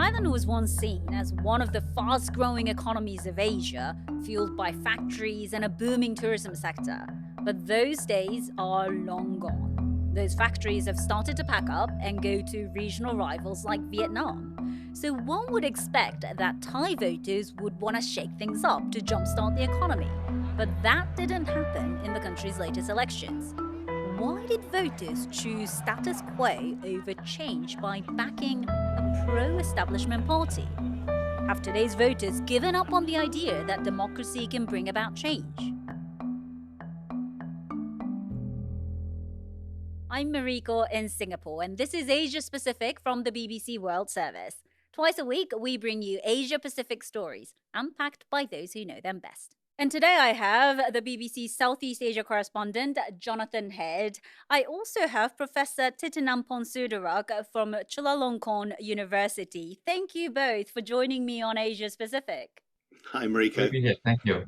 Thailand was once seen as one of the fast growing economies of Asia, fueled by factories and a booming tourism sector. But those days are long gone. Those factories have started to pack up and go to regional rivals like Vietnam. So one would expect that Thai voters would want to shake things up to jumpstart the economy. But that didn't happen in the country's latest elections. Why did voters choose status quo over change by backing a pro-establishment party? Have today's voters given up on the idea that democracy can bring about change? I'm Mariko in Singapore, and this is Asia Pacific from the BBC World Service. Twice a week, we bring you Asia Pacific stories, unpacked by those who know them best. And today I have the BBC Southeast Asia correspondent, Jonathan Head. I also have Professor Thitinan Pongsudhirak from Chulalongkorn University. Thank you both for joining me on Asia Pacific. Hi, Mariko. Here. Thank you.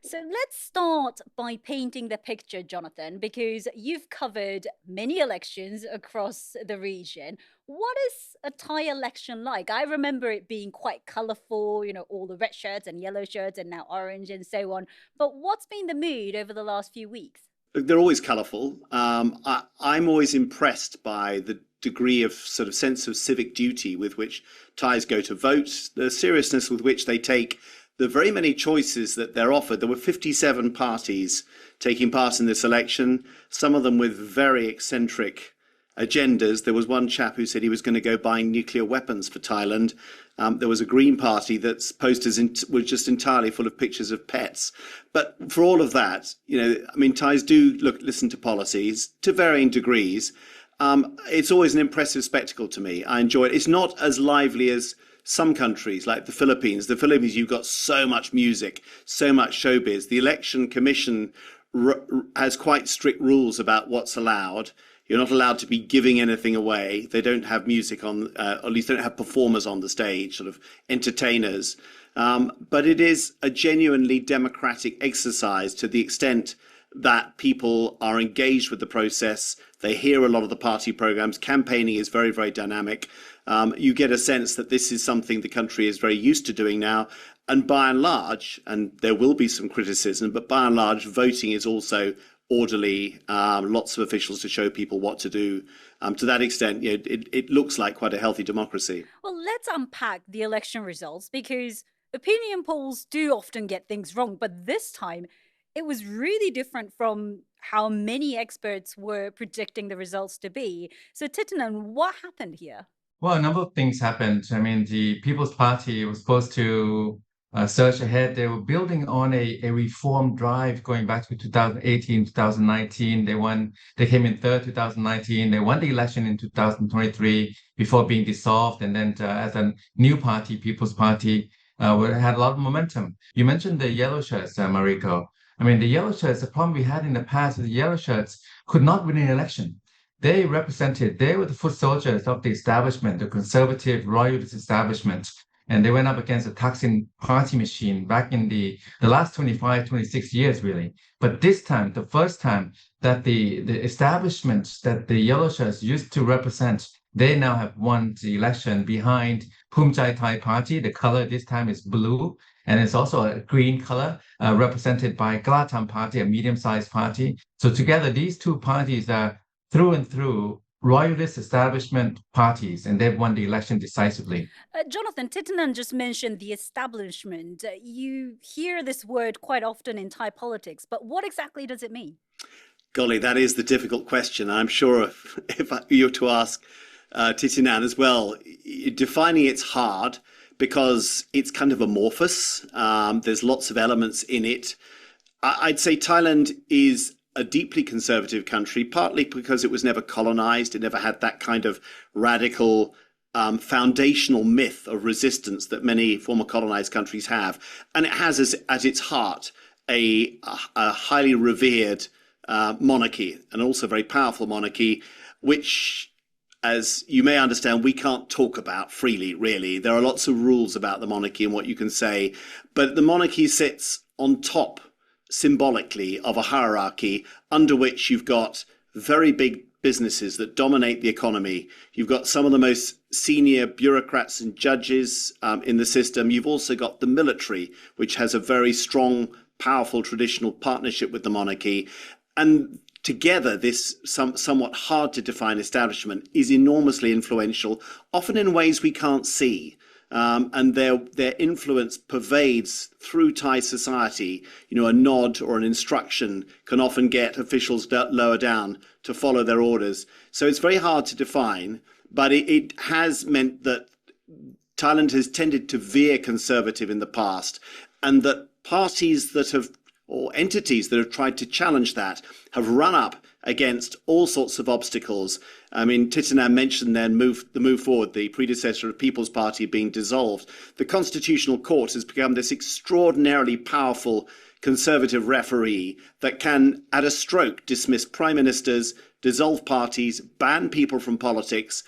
So let's start by painting the picture, Jonathan, because you've covered many elections across the region. What is a Thai election like? I remember it being quite colorful, all the red shirts and yellow shirts and now orange and so on. But what's been the mood over the last few weeks? They're always colorful. I'm always impressed by the degree of sort of sense of civic duty with which Thais go to vote, the seriousness with which they take the very many choices that they're offered. There were 57 parties taking part in this election, some of them with very eccentric agendas. There was one chap who said he was going to go buying nuclear weapons for Thailand. There was a Green Party that's posters were just entirely full of pictures of pets. But for all of that, Thais do listen to policies to varying degrees. It's always an impressive spectacle to me. I enjoy it. It's not as lively as some countries like the Philippines. The Philippines, you've got so much music, so much showbiz. The Election Commission has quite strict rules about what's allowed. You're not allowed to be giving anything away. They don't have music on, or at least they don't have performers on the stage, sort of entertainers. But it is a genuinely democratic exercise to the extent that people are engaged with the process. They hear a lot of the party programs. Campaigning is very, very dynamic. You get a sense that this is something the country is very used to doing now. And by and large, and there will be some criticism, but by and large, voting is also orderly. Lots of officials to show people what to do. To that extent, it looks like quite a healthy democracy. Well, let's unpack the election results, because opinion polls do often get things wrong. But this time, it was really different from how many experts were predicting the results to be. So, Thitinan, what happened here? Well, a number of things happened. the People's Party was supposed to surge ahead. They were building on a reform drive going back to 2018, 2019. They came in third 2019. They won the election in 2023 before being dissolved. And then as a new party, People's Party, had a lot of momentum. You mentioned the yellow shirts, Mariko. The yellow shirts, the problem we had in the past is the yellow shirts could not win an election. They were the foot soldiers of the establishment, the conservative royalist establishment. And they went up against the Thaksin party machine back in the last 25, 26 years, really. But this time, the first time that the establishment that the yellow shirts used to represent, they now have won the election behind Phumchai Thai Party. The color this time is blue. And it's also a green color represented by Klatam Party, a medium-sized party. So together, these two parties are through and through royalist establishment parties, and they've won the election decisively. Jonathan, Thitinan just mentioned the establishment. You hear this word quite often in Thai politics, but what exactly does it mean? Golly, that is the difficult question. I'm sure if you were to ask Thitinan as well, defining it's hard because it's kind of amorphous. There's lots of elements in it. I'd say Thailand is a deeply conservative country, partly because it was never colonized. It never had that kind of radical foundational myth of resistance that many former colonized countries have. And it has at its heart a highly revered monarchy, and also very powerful monarchy, which, as you may understand, we can't talk about freely, really. There are lots of rules about the monarchy and what you can say, but the monarchy sits on top symbolically of a hierarchy under which you've got very big businesses that dominate the economy. You've got some of the most senior bureaucrats and judges in the system. You've also got the military, which has a very strong, powerful traditional partnership with the monarchy. And together, this somewhat hard to define establishment is enormously influential, often in ways we can't see. And their influence pervades through Thai society. You know, a nod or an instruction can often get officials lower down to follow their orders. So it's very hard to define, but it has meant that Thailand has tended to veer conservative in the past, and that parties that have, or entities that have tried to challenge that, have run up against all sorts of obstacles. I mean, Thitinan mentioned then the Move Forward, the predecessor of People's Party, being dissolved. The Constitutional Court has become this extraordinarily powerful conservative referee that can, at a stroke, dismiss prime ministers, dissolve parties, ban people from politics,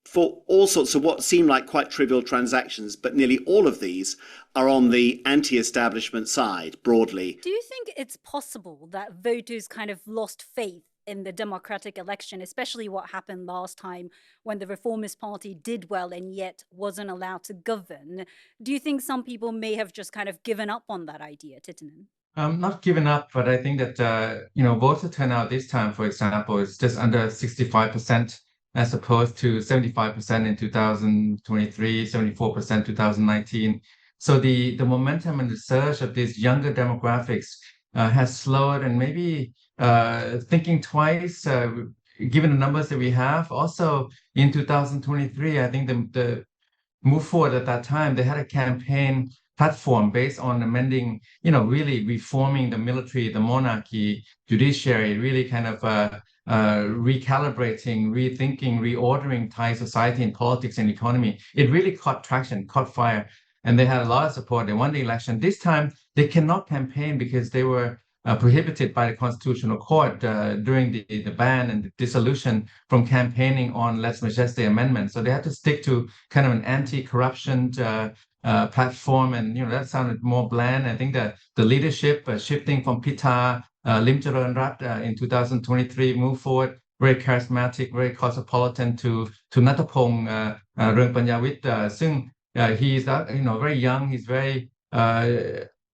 for all sorts of what seem like quite trivial transactions, but nearly all of these are on the anti-establishment side, broadly. Do you think it's possible that voters kind of lost faith in the democratic election, especially what happened last time when the Reformist Party did well and yet wasn't allowed to govern? Do you think some people may have just kind of given up on that idea, Thitinan? Not given up, but I think that voter turnout this time, for example, is just under 65%, as opposed to 75% in 2023, 74% 2019. So the momentum and the surge of these younger demographics has slowed, and maybe thinking twice, given the numbers that we have. Also in 2023, I think the Move Forward at that time, they had a campaign platform based on amending, really reforming the military, the monarchy, judiciary, really kind of recalibrating, rethinking, reordering Thai society and politics and economy. It really caught traction, caught fire, and they had a lot of support. They won the election. This time, they cannot campaign because they were prohibited by the Constitutional Court during the ban and the dissolution from campaigning on Les Majestés Amendment. So they had to stick to kind of an anti-corruption platform, and that sounded more bland. I think that the leadership shifting from Pitha, Lim Charoenrat in 2023, Move Forward, very charismatic, very cosmopolitan, to Nattapong Ruengpanyawit, he's very young, he's very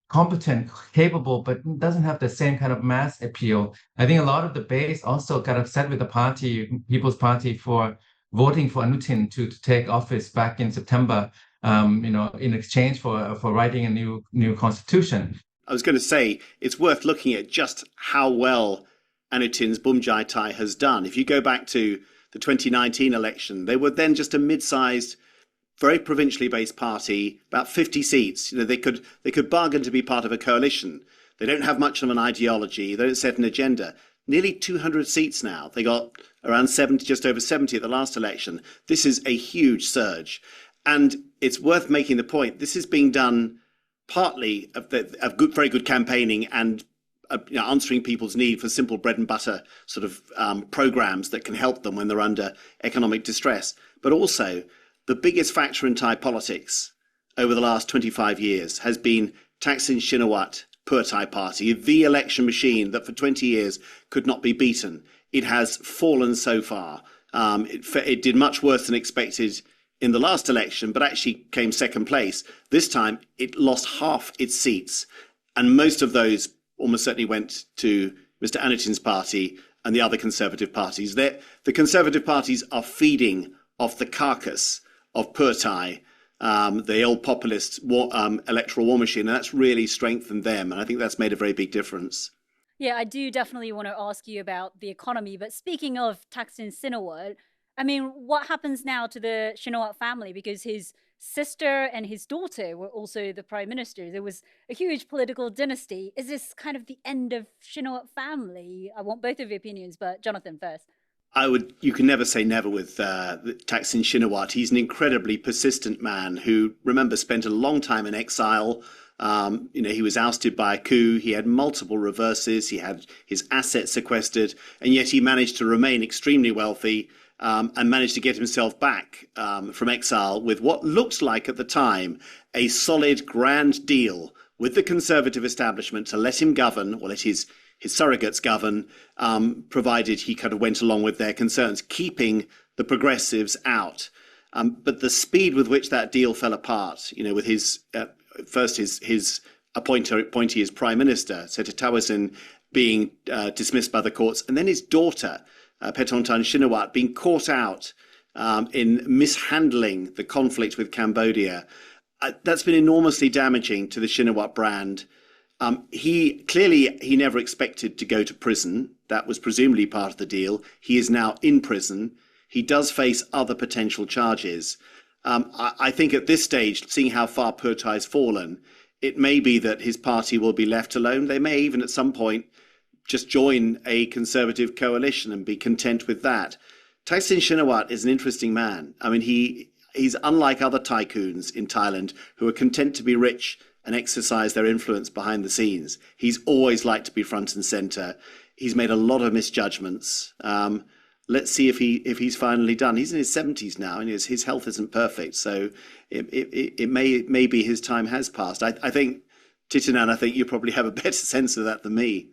competent, capable, but doesn't have the same kind of mass appeal. I think a lot of the base also got upset with the party, People's Party, for voting for Anutin to take office back in September, in exchange for writing a new constitution. I was going to say, it's worth looking at just how well Anutin's Bumjai Thai has done. If you go back to the 2019 election, they were then just a mid-sized, very provincially based party, about 50 seats. They could bargain to be part of a coalition. They don't have much of an ideology. They don't set an agenda. Nearly 200 seats now. They got around 70, just over 70 at the last election. This is a huge surge. And it's worth making the point, this is being done partly of very good campaigning and answering people's need for simple bread and butter sort of programs that can help them when they're under economic distress. But also, the biggest factor in Thai politics over the last 25 years has been Thaksin Shinawatra Pheu Thai Party, the election machine that for 20 years could not be beaten. It has fallen so far. It did much worse than expected in the last election, but actually came second place. This time, it lost half its seats, and most of those almost certainly went to Mr. Anutin's party and the other conservative parties. The conservative parties are feeding off the carcass of Pheu Thai, the old populist electoral war machine, and that's really strengthened them, and I think that's made a very big difference. Yeah, I do definitely want to ask you about the economy, but speaking of Thaksin Shinawatra, I mean, what happens now to the Shinawatra family? Because his sister and his daughter were also the prime minister. There was a huge political dynasty. Is this kind of the end of Shinawatra family? I want both of your opinions, but Jonathan first. You can never say never with Thaksin Shinawatra. He's an incredibly persistent man who, remember, spent a long time in exile. He was ousted by a coup. He had multiple reverses. He had his assets sequestered, and yet he managed to remain extremely wealthy. And managed to get himself back from exile with what looked like at the time a solid, grand deal with the conservative establishment to let him govern, or let his his surrogates govern, provided he kind of went along with their concerns, keeping the progressives out. But the speed with which that deal fell apart, with his his appointee as prime minister, Seta Tawasin, being dismissed by the courts, and then his daughter, Paetongtarn Shinawatra, being caught out in mishandling the conflict with Cambodia. That's been enormously damaging to the Shinawatra brand. He never expected to go to prison. That was presumably part of the deal. He is now in prison. He does face other potential charges. I think at this stage, seeing how far Pheu Thai's fallen, it may be that his party will be left alone. They may even at some point just join a conservative coalition and be content with that. Thaksin Shinawatra is an interesting man. I mean, he's unlike other tycoons in Thailand who are content to be rich and exercise their influence behind the scenes. He's always liked to be front and center. He's made a lot of misjudgments. Let's see if he's finally done. He's in his 70s now, and his health isn't perfect. So it may be his time has passed. I think, Thitinan, I think you probably have a better sense of that than me.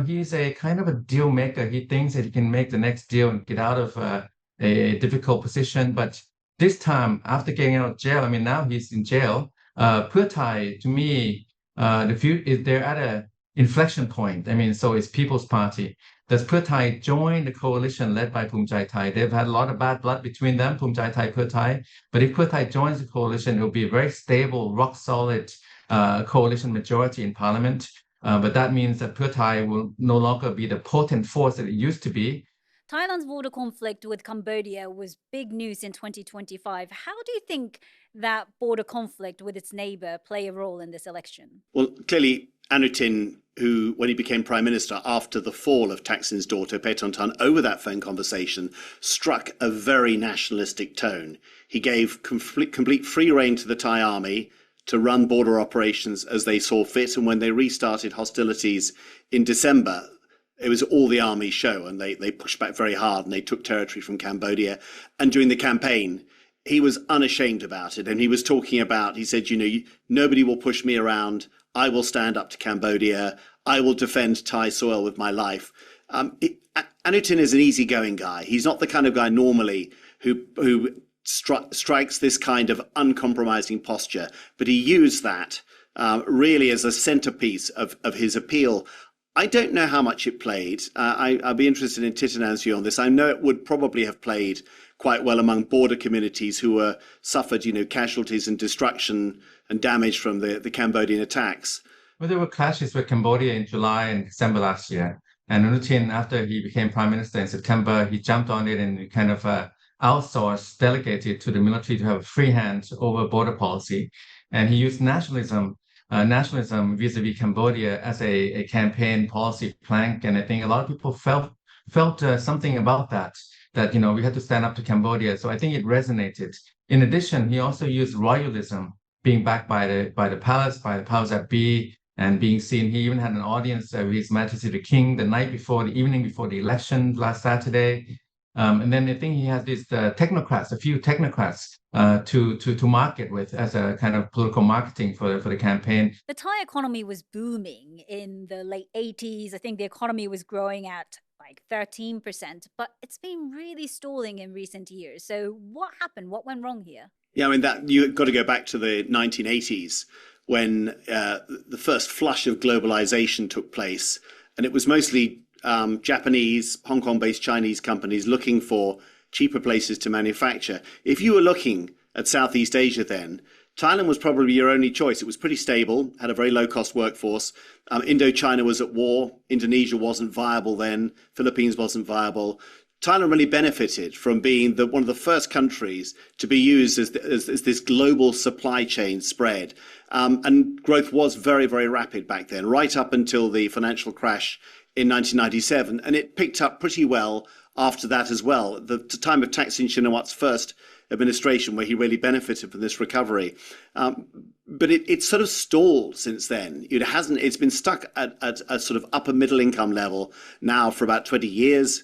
He's a kind of a deal maker. He thinks that he can make the next deal and get out of a difficult position. But this time, after getting out of jail, now he's in jail. Pheu Thai, to me, they're at a inflection point. So is People's Party. Does Pheu Thai join the coalition led by Phumjai Thai? They've had a lot of bad blood between them, Phumjai Thai, Pheu Thai. But if Pheu Thai joins the coalition, it will be a very stable, rock-solid coalition majority in parliament. But that means that Pheu Thai will no longer be the potent force that it used to be. Thailand's border conflict with Cambodia was big news in 2025. How do you think that border conflict with its neighbor play a role in this election? Well, clearly, Anutin, who, when he became prime minister after the fall of Thaksin's daughter, Paetongtarn, over that phone conversation, struck a very nationalistic tone. He gave complete free rein to the Thai army to run border operations as they saw fit. And when they restarted hostilities in December, it was all the army show, and they pushed back very hard and they took territory from Cambodia. And during the campaign, he was unashamed about it. And he was talking about, he said, nobody will push me around. I will stand up to Cambodia. I will defend Thai soil with my life. Anutin is an easygoing guy. He's not the kind of guy normally who strikes this kind of uncompromising posture, but he used that really as a centerpiece of his appeal. I don't know how much it played. I'd be interested in Thitinan's view on this. I know it would probably have played quite well among border communities who suffered, casualties and destruction and damage from the Cambodian attacks. Well, there were clashes with Cambodia in July and December last year. And Anutin, after he became prime minister in September, he jumped on it and kind of outsourced, delegated to the military to have a free hand over border policy. And he used nationalism vis-a-vis Cambodia as a campaign policy plank. And I think a lot of people felt something about that we had to stand up to Cambodia. So I think it resonated. In addition, he also used royalism, being backed by the palace, by the powers that be, and being seen. He even had an audience with His Majesty the King the evening before the election last Saturday. And then I think he has these a few technocrats to market with as a kind of political marketing for the campaign. The Thai economy was booming in the late 80s. I think the economy was growing at like 13%, but it's been really stalling in recent years. So what happened? What went wrong here? Yeah, that you've got to go back to the 1980s when the first flush of globalization took place, and it was mostly Japanese, Hong Kong-based Chinese companies looking for cheaper places to manufacture. If you were looking at Southeast Asia then, Thailand was probably your only choice. It was pretty stable, had a very low-cost workforce. Indochina was at war. Indonesia wasn't viable then. Philippines wasn't viable. Thailand really benefited from being one of the first countries to be used as this global supply chain spread. And growth was very, very rapid back then, right up until the financial crash in 1997. And it picked up pretty well after that as well, the time of Thaksin Shinawatra's first administration, where he really benefited from this recovery. But it sort of stalled since then. It's been stuck at a sort of upper middle income level now for about 20 years.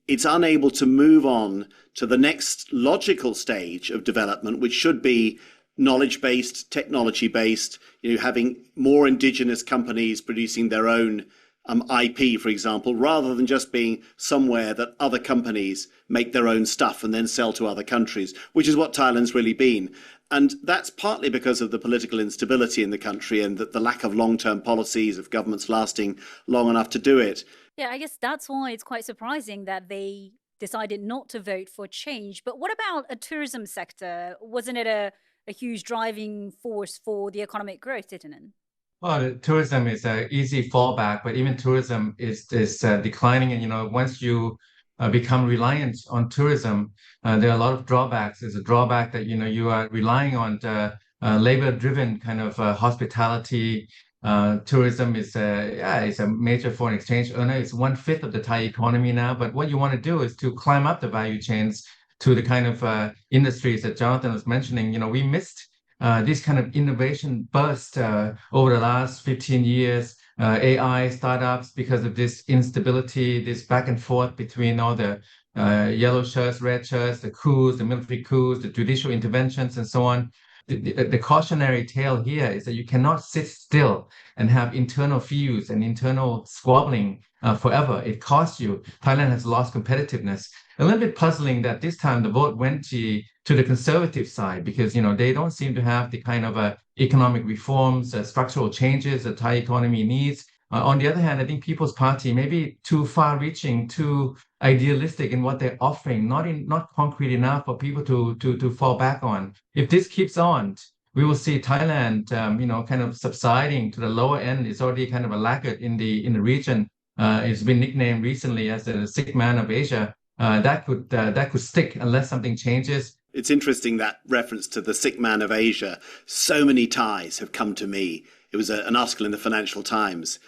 It's unable to move on to the next logical stage of development, which should be knowledge-based, technology-based, having more indigenous companies producing their own IP, for example, rather than just being somewhere that other companies make their own stuff and then sell to other countries, which is what Thailand's really been. And that's partly because of the political instability in the country and the lack of long-term policies of governments lasting long enough to do it. Yeah, I guess that's why it's quite surprising that they decided not to vote for change. But what about a tourism sector? Wasn't it a huge driving force for the economic growth, Titanen? Well, tourism is an easy fallback, but even tourism is declining. And once you become reliant on tourism, there are a lot of drawbacks. There's a drawback that you are relying on the labor-driven kind of hospitality. Tourism is it's a major foreign exchange earner. It's 1/5 of the Thai economy now. But what you want to do is to climb up the value chains to the kind of industries that Jonathan was mentioning. We missed this kind of innovation burst over the last 15 years. AI startups, because of this instability, this back and forth between all the yellow shirts, red shirts, the coups, the military coups, the judicial interventions, and so on. The cautionary tale here is that you cannot sit still and have internal feuds and internal squabbling forever. It costs you. Thailand has lost competitiveness. A little bit puzzling that this time the vote went to the conservative side, because they don't seem to have the kind of economic reforms, structural changes the Thai economy needs. On the other hand, I think People's Party may be too far-reaching, too idealistic in what they're offering, not concrete enough for people to fall back on. If this keeps on, we will see Thailand, kind of subsiding to the lower end. It's already kind of a laggard in the region. It's been nicknamed recently as the sick man of Asia. That could stick unless something changes. It's interesting, that reference to the sick man of Asia. So many Thais have come to me. It was an article in the Financial Times.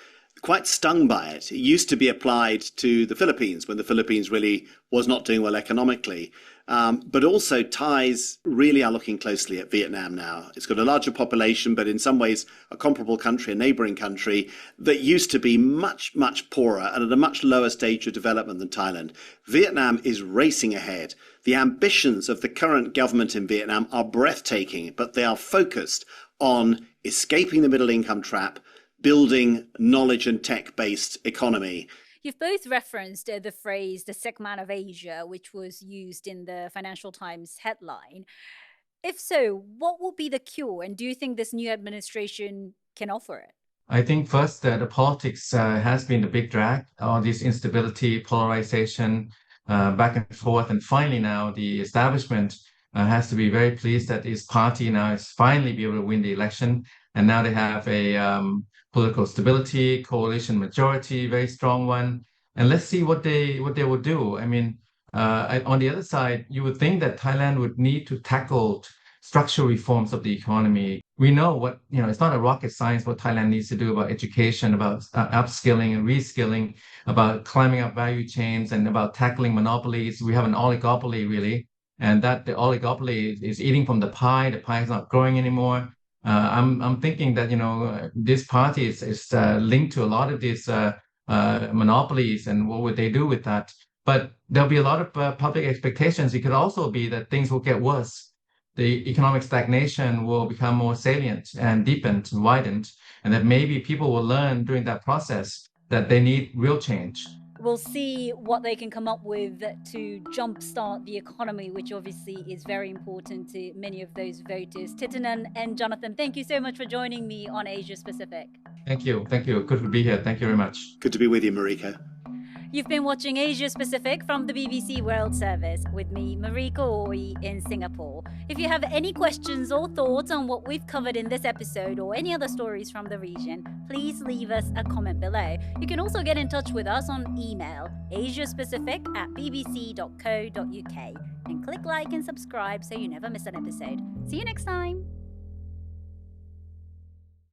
Quite stung by it. It used to be applied to the Philippines when the Philippines really was not doing well economically. But also Thais really are looking closely at Vietnam now. It's got a larger population, but in some ways a comparable country, a neighbouring country that used to be much, much poorer and at a much lower stage of development than Thailand. Vietnam is racing ahead. The ambitions of the current government in Vietnam are breathtaking, but they are focused on escaping the middle income trap, building knowledge and tech-based economy. You've both referenced the phrase the sick man of Asia, which was used in the Financial Times headline. If so, what will be the cure? And do you think this new administration can offer it? I think first the politics has been the big drag, all this instability, polarization, back and forth. And finally now the establishment has to be very pleased that his party now is finally be able to win the election. And now they have a political stability, coalition majority, very strong one. And let's see what they will do. I mean, on the other side, you would think that Thailand would need to tackle structural reforms of the economy. We know what, it's not a rocket science what Thailand needs to do about education, about upskilling and reskilling, about climbing up value chains, and about tackling monopolies. We have an oligopoly, really, and that the oligopoly is eating from the pie. The pie is not growing anymore. I'm thinking that this party is linked to a lot of these monopolies, and what would they do with that? But there'll be a lot of public expectations. It could also be that things will get worse. The economic stagnation will become more salient and deepened and widened, and that maybe people will learn during that process that they need real change. We'll see what they can come up with to jumpstart the economy, which obviously is very important to many of those voters. Titanen and Jonathan, thank you so much for joining me on Asia Pacific. Thank you. Thank you. Good to be here. Thank you very much. Good to be with you, Marika. You've been watching Asia Pacific from the BBC World Service with me, Marika Oi, in Singapore. If you have any questions or thoughts on what we've covered in this episode or any other stories from the region, please leave us a comment below. You can also get in touch with us on email, asiapacific@bbc.co.uk, and click like and subscribe so you never miss an episode. See you next time.